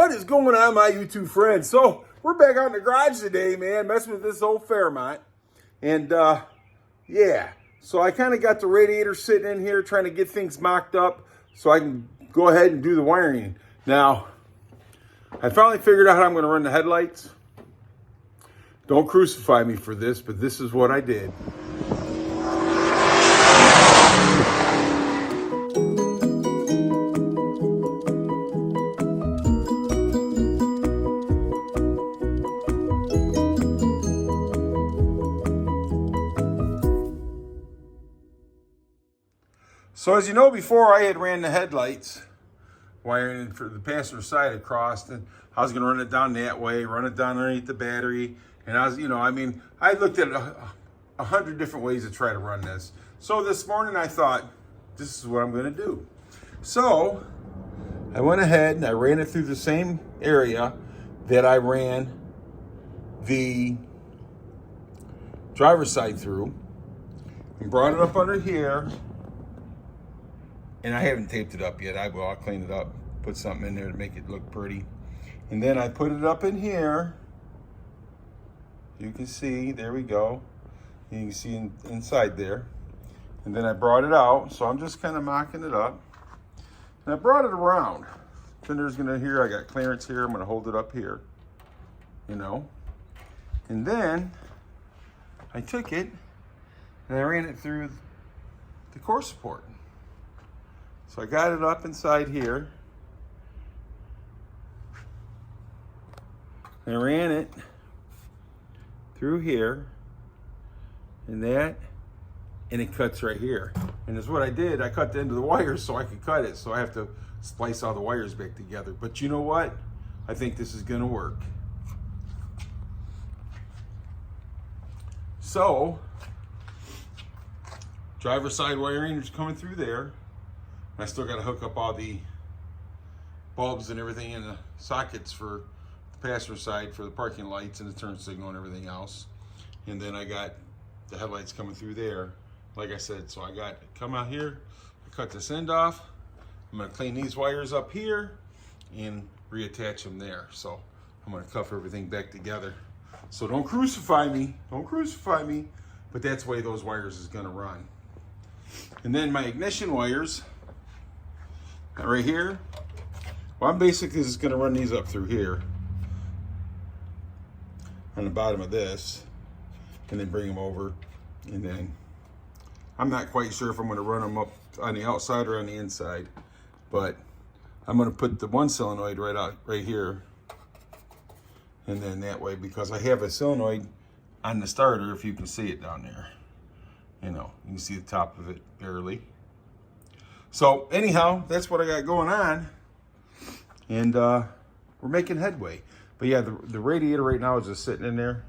What is going on, my YouTube friends? So we're back out in the garage today, man, messing with this old Fairmont. And yeah, so I kind of got the radiator sitting in here trying to get things mocked up so I can go ahead and do the wiring. Now, I finally figured out how I'm going to run the headlights. Don't crucify me for this, but this is what I did. So as you know, before I had ran the headlights, wiring for the passenger side across, and I was going to run it down that way, run it down underneath the battery. And I was, I looked at 100 different ways to try to run this. So this morning I thought, this is what I'm going to do. So I went ahead and I ran it through the same area that I ran the driver's side through, and brought it up under here. And I haven't taped it up yet. I'll clean it up, put something in there to make it look pretty. And then I put it up in here. You can see, there we go. You can see inside there. And then I brought it out. So I'm just kind of mocking it up. And I brought it around. Fender's gonna here, I got clearance here. I'm gonna hold it up here, And then I took it and I ran it through the core support. So I got it up inside here. I ran it through here and that, and it cuts right here. And that's what I did. I cut the end of the wires so I could cut it. So I have to splice all the wires back together. But you know what? I think this is gonna work. So, driver side wiring is coming through there. I still got to hook up all the bulbs and everything in the sockets for the passenger side for the parking lights and the turn signal and everything else. And then I got the headlights coming through there, like I said. So I got come out here, I cut this end off. I'm going to clean these wires up here and reattach them there. So I'm going to cuff everything back together. So don't crucify me, but that's the way those wires is going to run. And then my ignition wires, right here, well, I'm basically just going to run these up through here on the bottom of this and then bring them over. And then I'm not quite sure if I'm going to run them up on the outside or on the inside, but I'm going to put the one solenoid right here, and then that way, because I have a solenoid on the starter, if you can see it down there, you can see the top of it barely. So anyhow, that's what I got going on, and we're making headway. But yeah, the radiator right now is just sitting in there,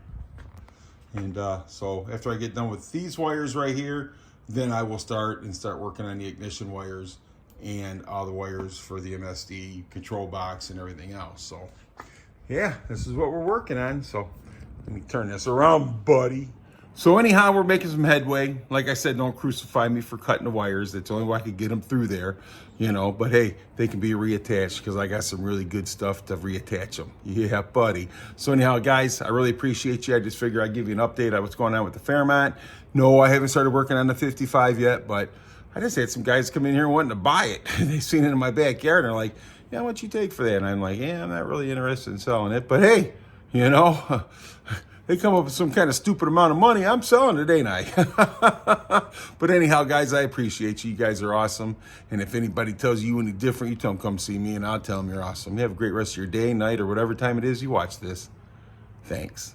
and so after I get done with these wires right here, then I will start working on the ignition wires and all the wires for the MSD control box and everything else. So yeah, this is what we're working on. So let me turn this around, buddy. So anyhow, we're making some headway. Like I said, don't crucify me for cutting the wires. That's the only way I could get them through there, But hey, they can be reattached because I got some really good stuff to reattach them. Yeah, buddy. So anyhow, guys, I really appreciate you. I just figured I'd give you an update on what's going on with the Fairmont. No, I haven't started working on the 55 yet, but I just had some guys come in here wanting to buy it. They seen it in my backyard and they're like, yeah, what'd you take for that? And I'm like, yeah, I'm not really interested in selling it. But hey, they come up with some kind of stupid amount of money, I'm selling it, ain't I? But anyhow, guys, I appreciate you. You guys are awesome. And if anybody tells you any different, you tell them come see me, and I'll tell them you're awesome. You have a great rest of your day, night, or whatever time it is you watch this. Thanks.